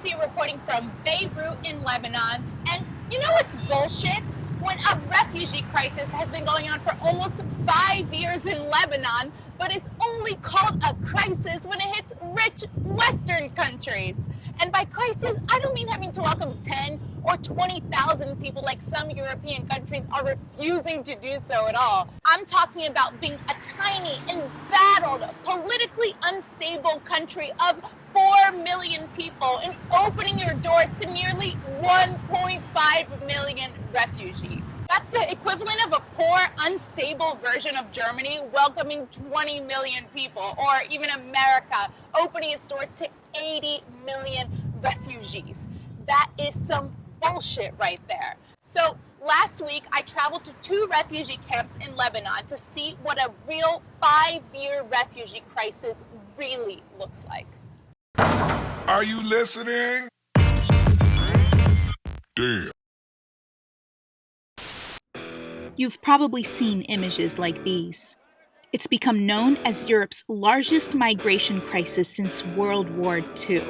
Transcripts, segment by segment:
BBC reporting from Beirut in Lebanon. And you know what's bullshit? When a refugee crisis has been going on for almost 5 years in Lebanon, but is only called a crisis when it hits rich Western countries. And by crisis, I don't mean having to welcome 10 or 20,000 people like some European countries are refusing to do so at all. I'm talking about being a tiny, embattled, politically unstable country of 4 million people and opening your doors to nearly 1.5 million refugees. That's the equivalent of a poor, unstable version of Germany welcoming 20 million people, or even America opening its doors to 80 million refugees. That is some bullshit right there. So last week, I traveled to 2 refugee camps in Lebanon to see what a real 5-year refugee crisis really looks like. Are you listening? Damn. You've probably seen images like these. It's become known as Europe's largest migration crisis since World War II.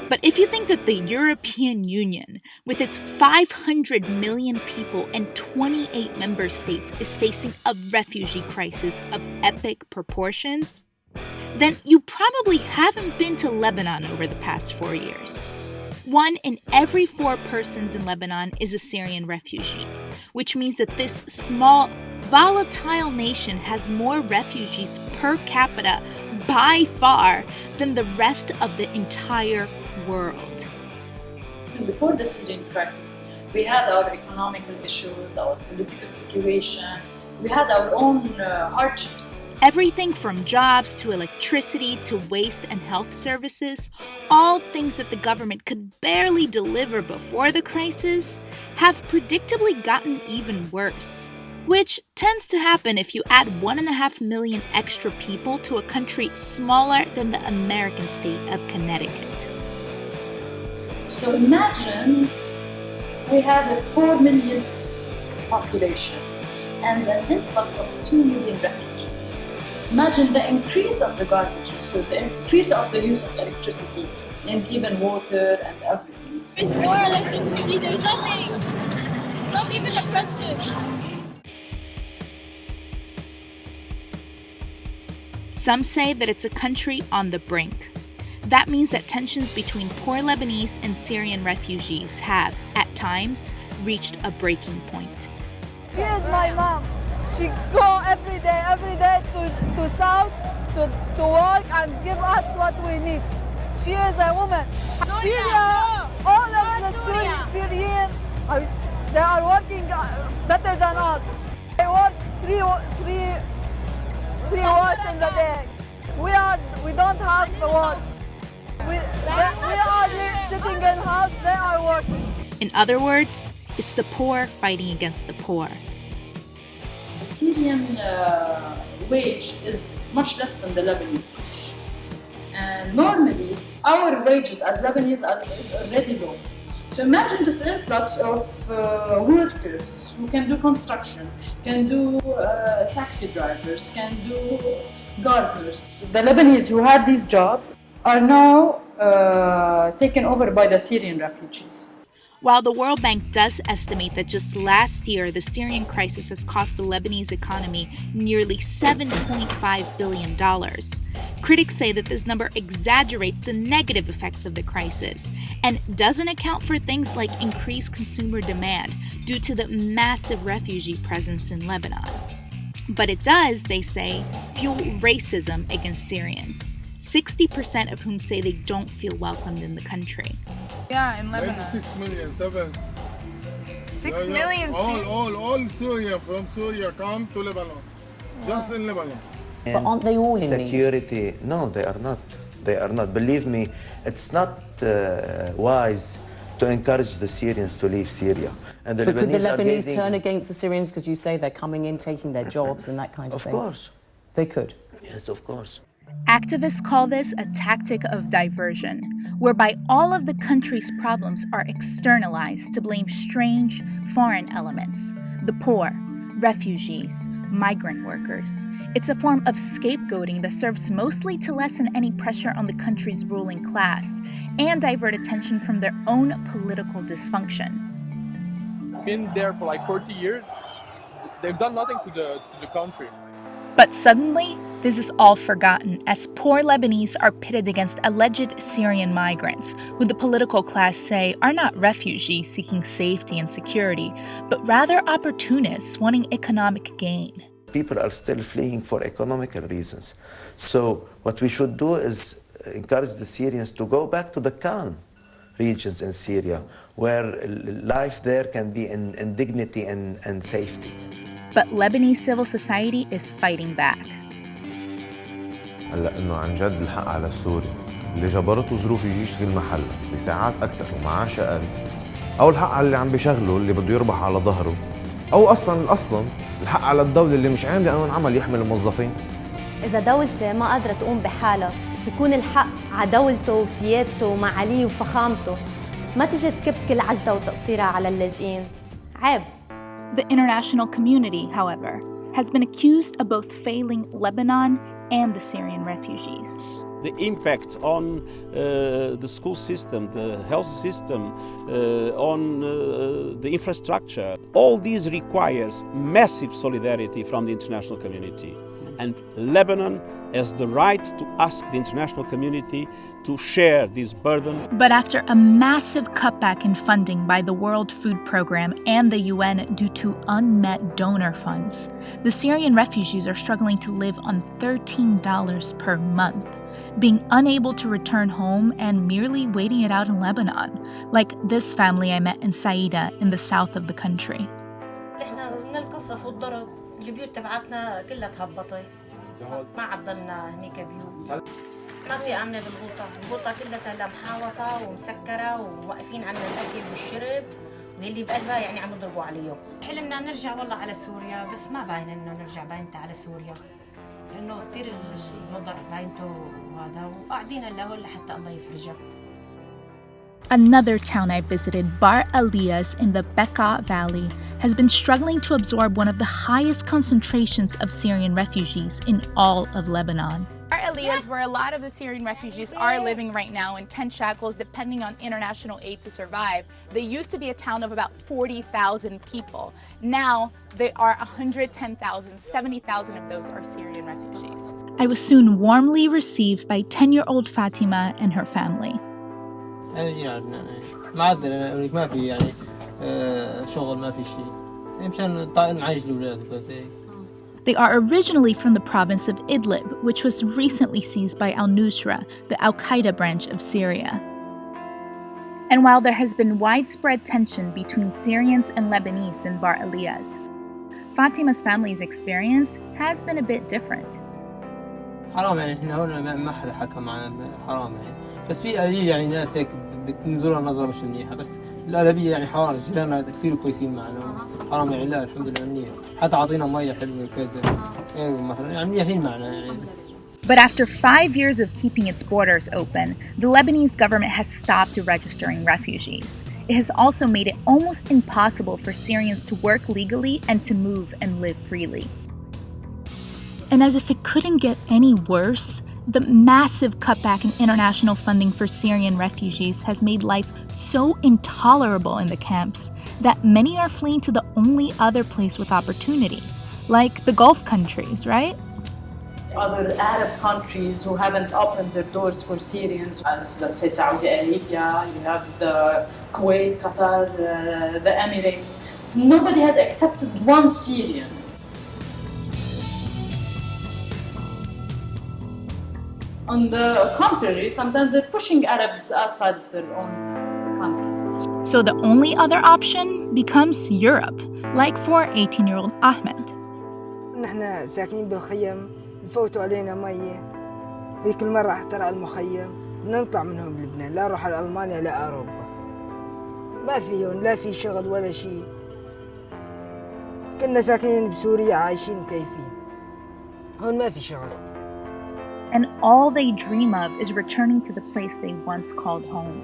But if you think that the European Union, with its 500 million people and 28 member states, is facing a refugee crisis of epic proportions, then you probably haven't been to Lebanon over the past 4 years. 1 in every 4 persons in Lebanon is a Syrian refugee, which means that this small, volatile nation has more refugees per capita by far than the rest of the entire world. Before the Syrian crisis, we had our economical issues, our political situation, we had our own hardships. Everything from jobs to electricity to waste and health services, all things that the government could barely deliver before the crisis, have predictably gotten even worse. Which tends to happen if you add 1.5 million extra people to a country smaller than the American state of Connecticut. So imagine we had a 4 million population and an influx of 2 million refugees. Imagine the increase of the garbage, so the increase of the use of electricity and even water and everything. More electricity, there's nothing. It's not even oppressive. Some say that it's a country on the brink. That means that tensions between poor Lebanese and Syrian refugees have, at times, reached a breaking point. She is my mom. She go every day to south to work and give us what we need. She is a woman. Syria, all of the Syrian, they are working better than us. They work three hours in the day. We don't have the work. We are sitting in house, they are working. In other words, it's the poor fighting against the poor. The Syrian wage is much less than the Lebanese wage. And normally, our wages as Lebanese is already low. So imagine this influx of workers who can do construction, can do taxi drivers, can do gardeners. The Lebanese who had these jobs are now taken over by the Syrian refugees. While the World Bank does estimate that just last year the Syrian crisis has cost the Lebanese economy nearly $7.5 billion, critics say that this number exaggerates the negative effects of the crisis and doesn't account for things like increased consumer demand due to the massive refugee presence in Lebanon. But it does, they say, fuel racism against Syrians, 60% of whom say they don't feel welcomed in the country. Yeah, in Lebanon. 6 million, 7. 6 million. All Syria from Syria come to Lebanon. Just in Lebanon. But aren't they all in security? need? No, they are not. They are not. Believe me, it's not wise to encourage the Syrians to leave Syria. And But could the Lebanese turn against the Syrians because you say they're coming in, taking their jobs and that kind of thing? Of course. They could? Yes, of course. Activists call this a tactic of diversion, whereby all of the country's problems are externalized to blame strange, foreign elements, the poor, refugees, migrant workers. It's a form of scapegoating that serves mostly to lessen any pressure on the country's ruling class and divert attention from their own political dysfunction. Been there for like 40 years. They've done nothing to the country. But suddenly, this is all forgotten as poor Lebanese are pitted against alleged Syrian migrants, who the political class say are not refugees seeking safety and security, but rather opportunists wanting economic gain. People are still fleeing for economical reasons. So what we should do is encourage the Syrians to go back to the calm regions in Syria, where life there can be in dignity and safety. But Lebanese civil society is fighting back. هلا انه عن جد الحق على سوري اللي جبرته ظروفه يشتغل محله بساعات اكثر ومعاش اقل، او الحق على اللي عم بيشغله اللي بده يربح على ظهره، او اصلا الحق على الدوله اللي مش عامله قانون عمل يحمل الموظفين. اذا دولته ما قادره تقوم بحالها بيكون الحق على دولته وسيادته ومعاليه وفخامته، ما تجي تكب كل عزه وتقصيرها على اللاجئين. عيب. The international community, however, has been accused of both failing Lebanon and the Syrian refugees. The impact on the school system, the health system, on the infrastructure, all these requires massive solidarity from the international community. And Lebanon has the right to ask the international community to share this burden. But after a massive cutback in funding by the World Food Programme and the UN due to unmet donor funds, the Syrian refugees are struggling to live on $13 per month, being unable to return home and merely waiting it out in Lebanon, like this family I met in Saida in the south of the country. البيوت تبعتنا كلها تهبطت، ما عاد ضلنا هنيك بيوت، ما في امن بالغوطه كلها هلا محاوطه ومسكره وواقفين عنا الاكل والشرب، واللي بقلبها يعني عم يضربوا عليهم. حلمنا نرجع والله على سوريا، بس ما باين انه نرجع باينته على سوريا، لانه كثير الوضع باينته وهذا، وقاعدين هلا لحتى الله يفرجها. Another town I visited, Bar Elias in the Bekaa Valley, has been struggling to absorb one of the highest concentrations of Syrian refugees in all of Lebanon. Bar Elias, where a lot of the Syrian refugees are living right now in tent shackles, depending on international aid to survive. They used to be a town of about 40,000 people. Now they are 110,000, 70,000 of those are Syrian refugees. I was soon warmly received by 10-year-old Fatima and her family. ما عاد ما في يعني شغل ما في شيء مشان نعيش الأولاد بس هيك. They are originally from the province of Idlib, which was recently seized by al-Nusra, the al-Qaeda branch of Syria. And while there has been widespread tension between Syrians and Lebanese in Bar Elias, Fatima's family's experience has been a bit different. حرام يعني إحنا هون ما حدا حكى معنا حرام يعني بس في قليل يعني ناس هيك بتنظرها نظرة مش منيحة بس الأغلبية يعني حرام جيراننا كثير كويسين معنا حرام يعني لا الحمد لله منيح حتى عطينا مية حلوة كذا مثلا يعني منيحين معنا يعني. But after 5 years of keeping its borders open, the Lebanese government has stopped registering refugees. It has also made it almost impossible for Syrians to work legally and to move and live freely. And as if it couldn't get any worse, the massive cutback in international funding for Syrian refugees has made life so intolerable in the camps that many are fleeing to the only other place with opportunity, like the Gulf countries, right? Other Arab countries who haven't opened their doors for Syrians, as let's say Saudi Arabia, you have the Kuwait, Qatar, the Emirates. Nobody has accepted one Syrian. On the contrary, sometimes they're pushing Arabs outside of their own countries. So the only other option becomes Europe, like for 18-year-old Ahmed. نحن ساكنين بالخيم يفوتوا علينا مية ذيك المرة احترق المخيم نطلع منهم بلبنان لا نروح على ألمانيا لا أوروبا ما في هون لا في شغل ولا شيء كنا ساكنين بسوريا عايشين مكيفين هون ما في شغل. And all they dream of is returning to the place they once called home.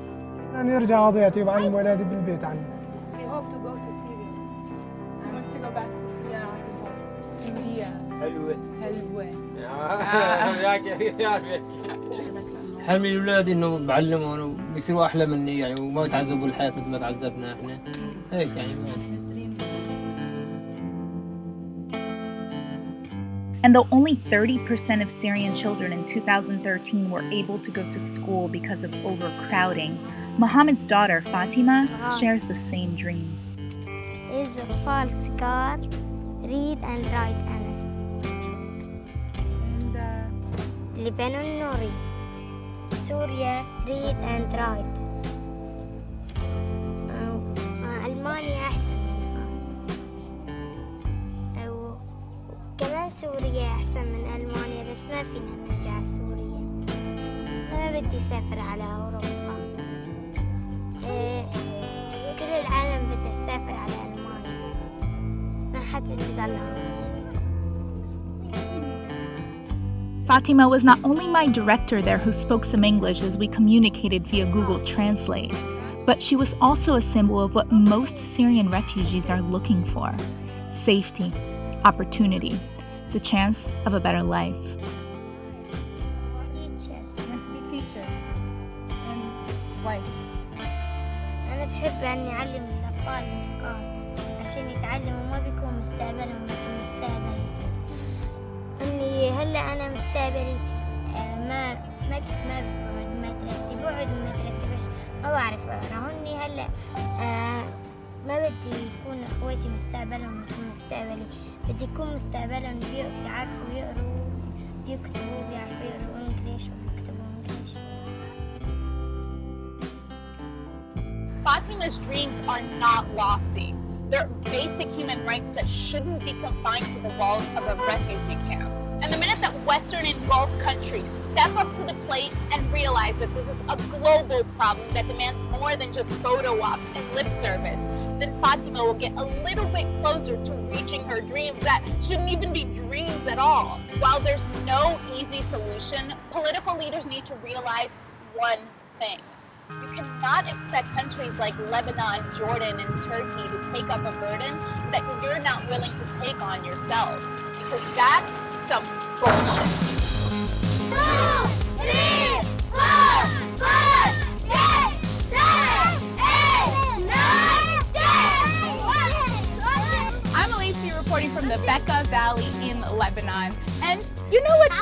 نرجع أضيعتي وعلم ولادي بالبيت عندنا. We hope to go to Syria. He wants to go back to Syria. سوريا حلوة حلوة. حلمي الأولاد إنه بعلمهم وبيصيروا أحلى مني يعني وما يتعذبوا الحياة مثل ما تعذبنا إحنا هيك يعني بس. And though only 30% of Syrian children in 2013 were able to go to school because of overcrowding, Mohammed's daughter Fatima shares the same dream. Is أطفال صغار read and write أنا. Lebanon no read. سوريا read and write. ألمانيا أحسن منها. كمان سوريا أحسن من ألمانيا بس ما فينا نرجع سوريا. ما بدي أسافر على أوروبا. كل العالم بدها تسافر على ألمانيا. ما حد بده يضلها. Fatima was not only my director there who spoke some English as we communicated via Google Translate, but she was also a symbol of what most Syrian refugees are looking for: safety, opportunity, the chance of a better life. Teacher. You want to be teacher? And why? أنا بحب أني أعلم الأطفال الصغار عشان يتعلموا ما بيكون مستقبلهم مثل مستقبلي. إني هلا أنا مستقبلي ما بقعد مدرسة بقعد مدرسة بس ما بعرف أقرأ. هني هلا ما بدي يكون أخواتي مستقبلهم مثل مستقبلي. بدي يكون مستقبلهم بيعرفوا يقروا بيكتبوا بيعرفوا يقروا إنجليش وبيكتبوا إنجليش. Fatima's dreams are not lofty. They're basic human rights that shouldn't be confined to the walls of a refugee camp. And the minute that Western and Gulf countries step up to the plate and realize that this is a global problem that demands more than just photo ops and lip service, then Fatima will get a little bit closer to reaching her dreams that shouldn't even be dreams at all. While there's no easy solution, political leaders need to realize one thing. You cannot expect countries like Lebanon, Jordan, and Turkey to take up a burden that you're not willing to take on yourselves, because that's some bullshit. 2, 3, 4, 5, 6, 7, 8, 9, 10. I'm Alicia reporting from the Bekaa Valley in Lebanon, and you know what's